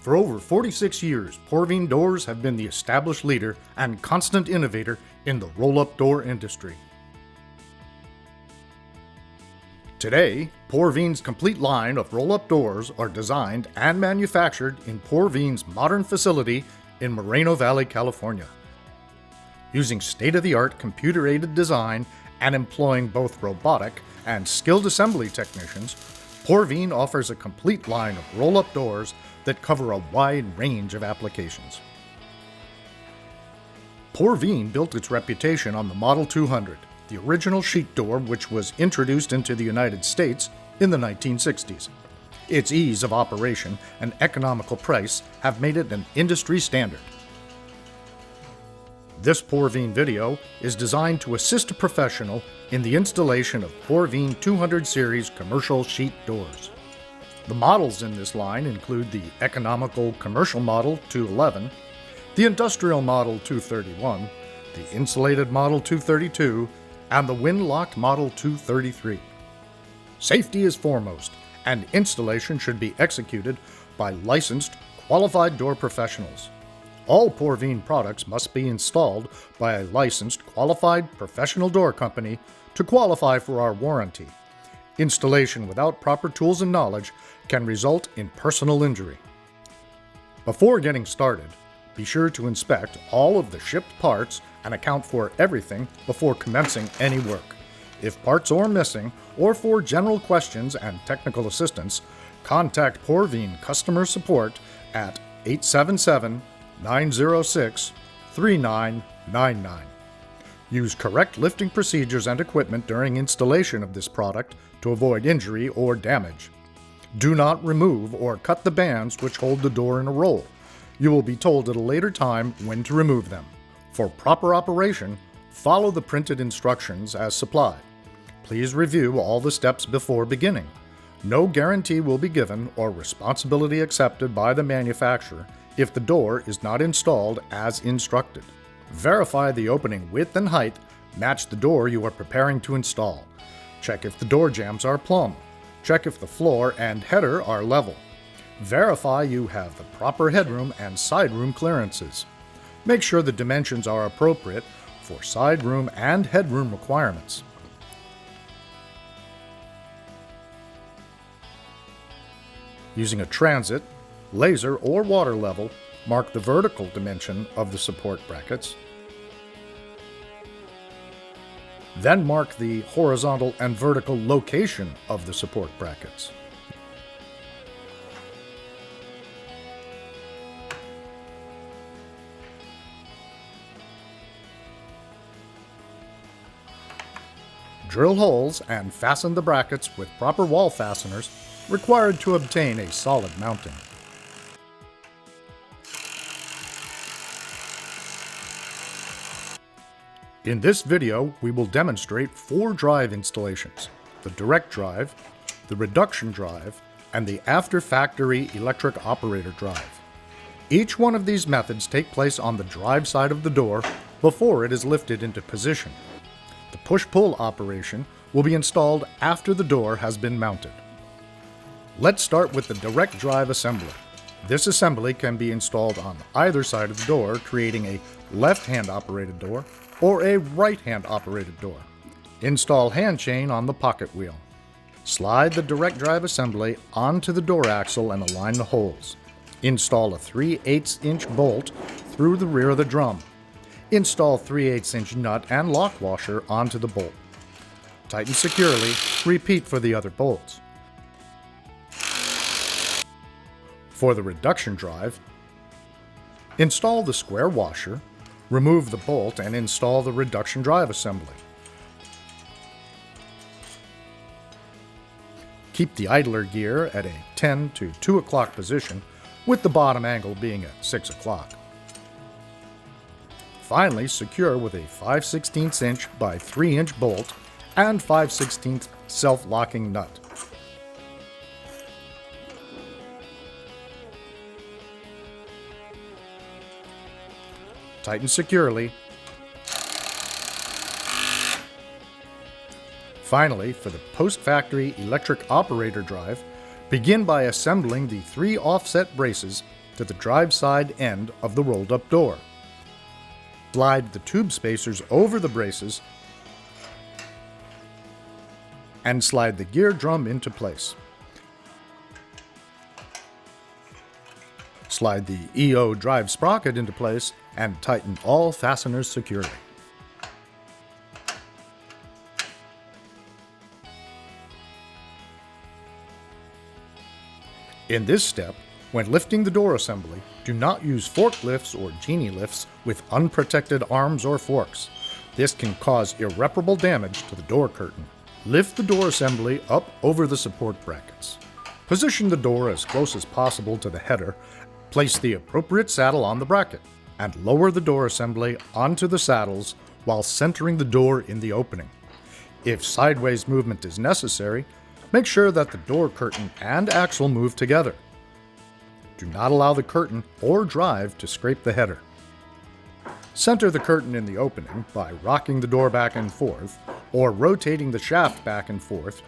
For over 46 years, Porvene doors have been the established leader and constant innovator in the roll-up door industry. Today, Porvene's complete line of roll-up doors are designed and manufactured in Porvene's modern facility in Moreno Valley, California. Using state-of-the-art computer-aided design and employing both robotic and skilled assembly technicians, Porvene offers a complete line of roll-up doors that cover a wide range of applications. Porvene built its reputation on the Model 200, the original sheet door which was introduced into the United States in the 1960s. Its ease of operation and economical price have made it an industry standard. This Porvene video is designed to assist a professional in the installation of Porvene 200 series commercial sheet doors. The models in this line include the economical commercial model 211, the industrial model 231, the insulated model 232, and the Windlocked model 233. Safety is foremost, and installation should be executed by licensed, qualified door professionals. All Porvene products must be installed by a licensed, qualified professional door company to qualify for our warranty. Installation without proper tools and knowledge can result in personal injury. Before getting started, be sure to inspect all of the shipped parts and account for everything before commencing any work. If parts are missing, or for general questions and technical assistance, contact Porvene Customer Support at 877-906-3999. Use correct lifting procedures and equipment during installation of this product to avoid injury or damage. Do not remove or cut the bands which hold the door in a roll. You will be told at a later time when to remove them. For proper operation, follow the printed instructions as supplied. Please review all the steps before beginning. No guarantee will be given or responsibility accepted by the manufacturer if the door is not installed as instructed. Verify the opening width and height match the door you are preparing to install. Check if the door jambs are plumb. Check if the floor and header are level. Verify you have the proper headroom and side room clearances. Make sure the dimensions are appropriate for side room and headroom requirements. Using a transit, laser, or water level, mark the vertical dimension of the support brackets. Then mark the horizontal and vertical location of the support brackets. Drill holes and fasten the brackets with proper wall fasteners required to obtain a solid mounting. In this video, we will demonstrate 4 drive installations: the direct drive, the reduction drive, and the after-factory electric operator drive. Each one of these methods take place on the drive side of the door before it is lifted into position. The push-pull operation will be installed after the door has been mounted. Let's start with the direct drive assembly. This assembly can be installed on either side of the door, creating a left-hand operated door or a right-hand operated door. Install hand chain on the pocket wheel. Slide the direct drive assembly onto the door axle and align the holes. Install a 3/8-inch bolt through the rear of the drum. Install 3/8-inch nut and lock washer onto the bolt. Tighten securely. Repeat for the other bolts. For the reduction drive, install the square washer, remove the bolt, and install the reduction drive assembly. Keep the idler gear at a 10 to 2 o'clock position, with the bottom angle being at 6 o'clock. Finally, secure with a 5/16" by 3-inch bolt and 5/16 self-locking nut. Tighten securely. Finally, for the post-factory electric operator drive, begin by assembling the 3 offset braces to the drive side end of the rolled up door. Slide the tube spacers over the braces and slide the gear drum into place. Slide the EO drive sprocket into place and tighten all fasteners securely. In this step, when lifting the door assembly, do not use forklifts or genie lifts with unprotected arms or forks. This can cause irreparable damage to the door curtain. Lift the door assembly up over the support brackets. Position the door as close as possible to the header, place the appropriate saddle on the bracket, and lower the door assembly onto the saddles while centering the door in the opening. If sideways movement is necessary, make sure that the door curtain and axle move together. Do not allow the curtain or drive to scrape the header. Center the curtain in the opening by rocking the door back and forth or rotating the shaft back and forth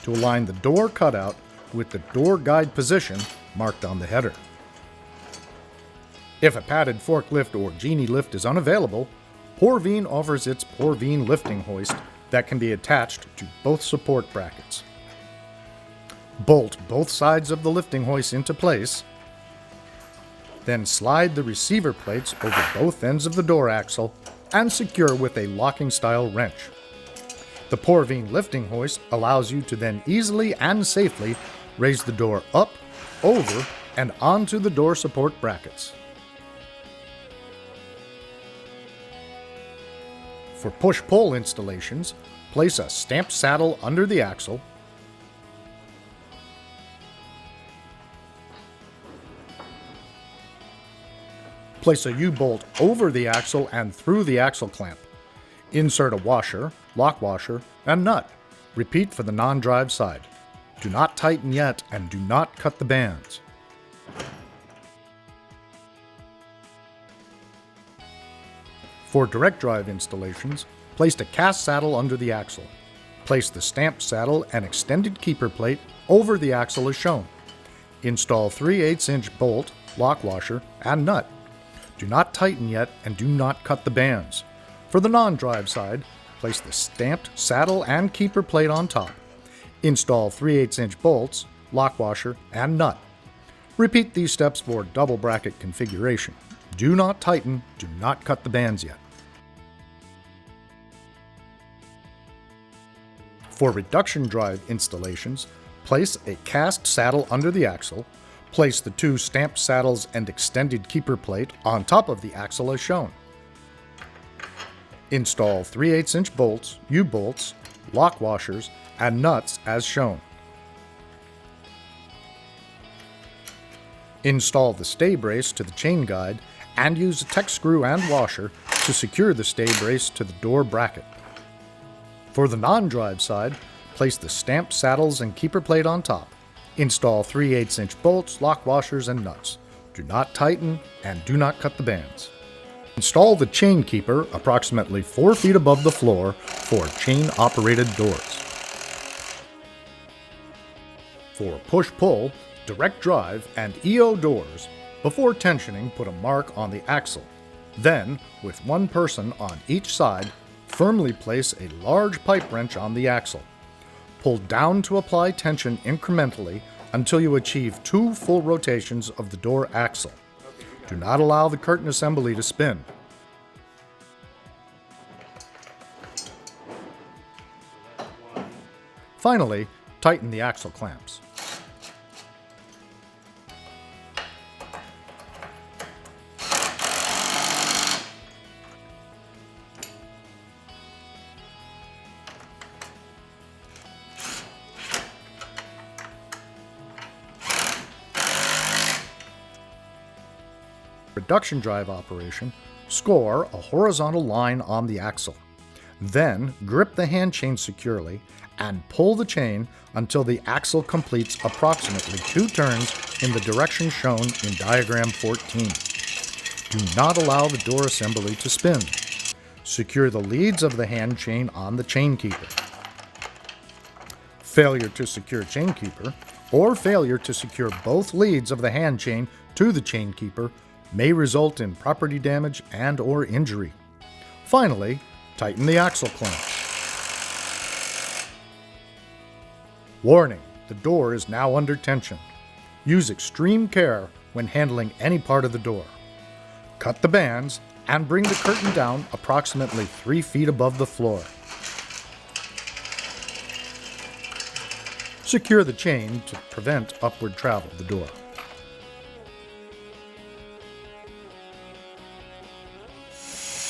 to align the door cutout with the door guide position marked on the header. If a padded forklift or genie lift is unavailable, Porvene offers its Porvene lifting hoist that can be attached to both support brackets. Bolt both sides of the lifting hoist into place, then slide the receiver plates over both ends of the door axle and secure with a locking style wrench. The Porvene lifting hoist allows you to then easily and safely raise the door up, over, and onto the door support brackets. For push-pull installations, place a stamped saddle under the axle, place a U-bolt over the axle and through the axle clamp. Insert a washer, lock washer, and nut. Repeat for the non-drive side. Do not tighten yet and do not cut the bands. For direct drive installations, place a cast saddle under the axle. Place the stamped saddle and extended keeper plate over the axle as shown. Install 3/8" bolt, lock washer, and nut. Do not tighten yet and do not cut the bands. For the non-drive side, place the stamped saddle and keeper plate on top. Install 3/8" bolts, lock washer, and nut. Repeat these steps for double bracket configuration. Do not tighten, do not cut the bands yet. For reduction drive installations, place a cast saddle under the axle, place the two stamped saddles and extended keeper plate on top of the axle as shown. Install 3/8" bolts, U-bolts, lock washers, and nuts as shown. Install the stay brace to the chain guide and use a Tek screw and washer to secure the stay brace to the door bracket. For the non-drive side, place the stamped saddles and keeper plate on top. Install 3/8" bolts, lock washers, and nuts. Do not tighten and do not cut the bands. Install the chain keeper approximately 4 feet above the floor for chain-operated doors. For push-pull, direct drive, and EO doors, before tensioning, put a mark on the axle. Then, with one person on each side, firmly place a large pipe wrench on the axle. Pull down to apply tension incrementally until you achieve 2 full rotations of the door axle. Do not allow the curtain assembly to spin. Finally, tighten the axle clamps. Reduction drive operation, score a horizontal line on the axle. Then grip the hand chain securely and pull the chain until the axle completes approximately 2 turns in the direction shown in diagram 14. Do not allow the door assembly to spin. Secure the leads of the hand chain on the chain keeper. Failure to secure chain keeper, or failure to secure both leads of the hand chain to the chain keeper may result in property damage and/or injury. Finally, tighten the axle clamp. Warning: the door is now under tension. Use extreme care when handling any part of the door. Cut the bands and bring the curtain down approximately 3 feet above the floor. Secure the chain to prevent upward travel of the door.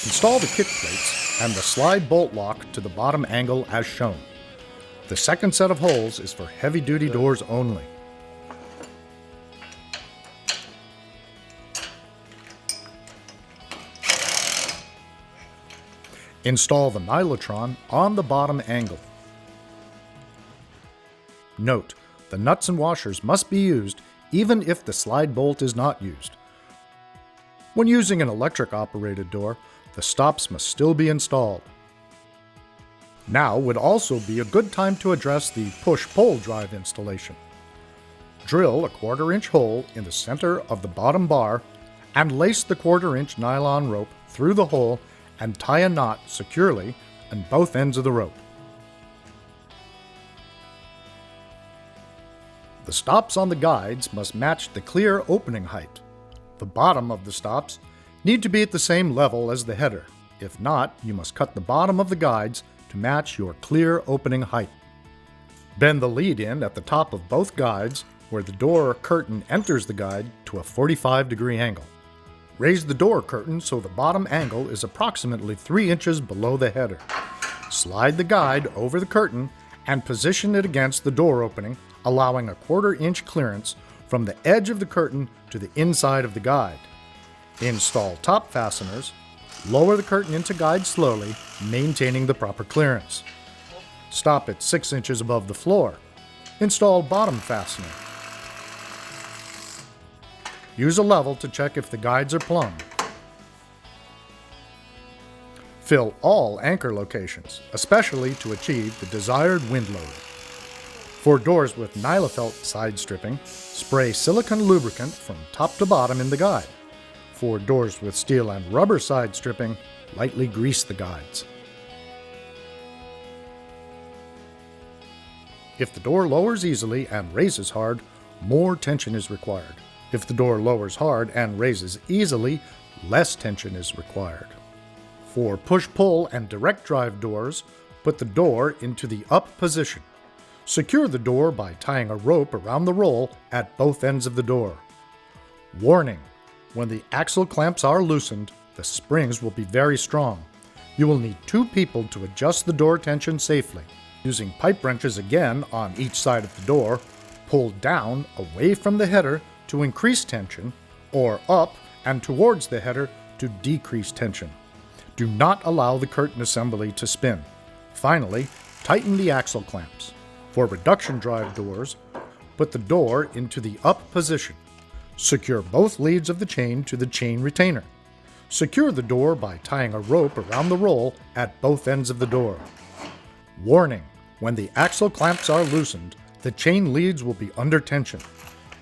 Install the kick plates and the slide bolt lock to the bottom angle as shown. The second set of holes is for heavy-duty doors only. Install the nylotron on the bottom angle. Note: the nuts and washers must be used even if the slide bolt is not used. When using an electric-operated door, the stops must still be installed. Now would also be a good time to address the push-pull drive installation. Drill a 1/4-inch hole in the center of the bottom bar and lace the 1/4-inch nylon rope through the hole and tie a knot securely on both ends of the rope. The stops on the guides must match the clear opening height. The bottom of the stops need to be at the same level as the header. If not, you must cut the bottom of the guides to match your clear opening height. Bend the lead in at the top of both guides where the door curtain enters the guide to a 45-degree angle. Raise the door curtain so the bottom angle is approximately 3 inches below the header. Slide the guide over the curtain and position it against the door opening, allowing a 1/4-inch clearance from the edge of the curtain to the inside of the guide. Install top fasteners. Lower the curtain into guide slowly, maintaining the proper clearance. Stop at 6 inches above the floor. Install bottom fastener. Use a level to check if the guides are plumb. Fill all anchor locations, especially to achieve the desired wind load. For doors with nylofelt side stripping, spray silicone lubricant from top to bottom in the guide. For doors with steel and rubber side stripping, lightly grease the guides. If the door lowers easily and raises hard, more tension is required. If the door lowers hard and raises easily, less tension is required. For push-pull and direct drive doors, put the door into the up position. Secure the door by tying a rope around the roll at both ends of the door. Warning: when the axle clamps are loosened, the springs will be very strong. You will need 2 people to adjust the door tension safely. Using pipe wrenches again on each side of the door, pull down away from the header to increase tension, or up and towards the header to decrease tension. Do not allow the curtain assembly to spin. Finally, tighten the axle clamps. For reduction drive doors, put the door into the up position. Secure both leads of the chain to the chain retainer. Secure the door by tying a rope around the roll at both ends of the door. Warning: when the axle clamps are loosened, the chain leads will be under tension.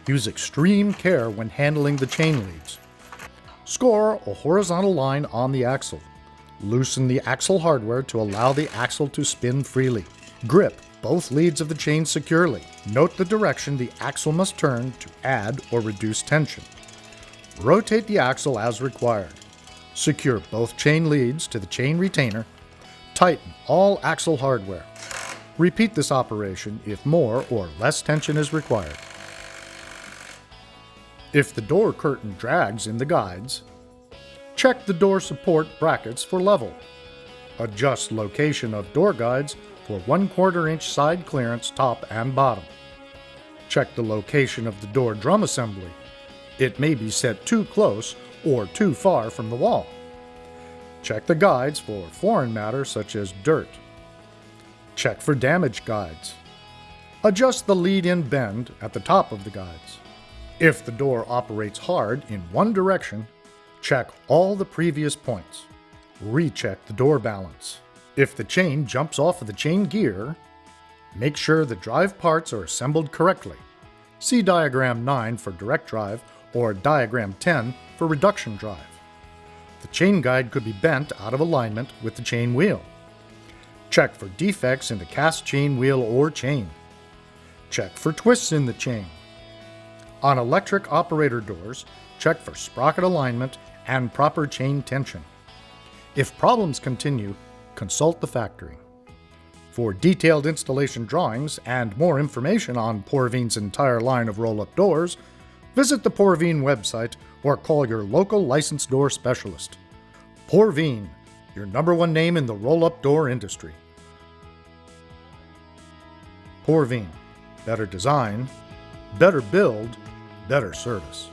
Use extreme care when handling the chain leads. Score a horizontal line on the axle. Loosen the axle hardware to allow the axle to spin freely. Grip both leads of the chain securely. Note the direction the axle must turn to add or reduce tension. Rotate the axle as required. Secure both chain leads to the chain retainer. Tighten all axle hardware. Repeat this operation if more or less tension is required. If the door curtain drags in the guides, check the door support brackets for level. Adjust location of door guides for 1/4-inch side clearance top and bottom. Check the location of the door drum assembly. It may be set too close or too far from the wall. Check the guides for foreign matter such as dirt. Check for damaged guides. Adjust the lead-in bend at the top of the guides. If the door operates hard in one direction, check all the previous points. Recheck the door balance. If the chain jumps off of the chain gear, make sure the drive parts are assembled correctly. See Diagram 9 for direct drive or Diagram 10 for reduction drive. The chain guide could be bent out of alignment with the chain wheel. Check for defects in the cast chain wheel or chain. Check for twists in the chain. On electric operator doors, check for sprocket alignment and proper chain tension. If problems continue, consult the factory. For detailed installation drawings and more information on Porvene's entire line of roll-up doors, visit the Porvene website or call your local licensed door specialist. Porvene, your #1 name in the roll-up door industry. Porvene, better design, better build, better service.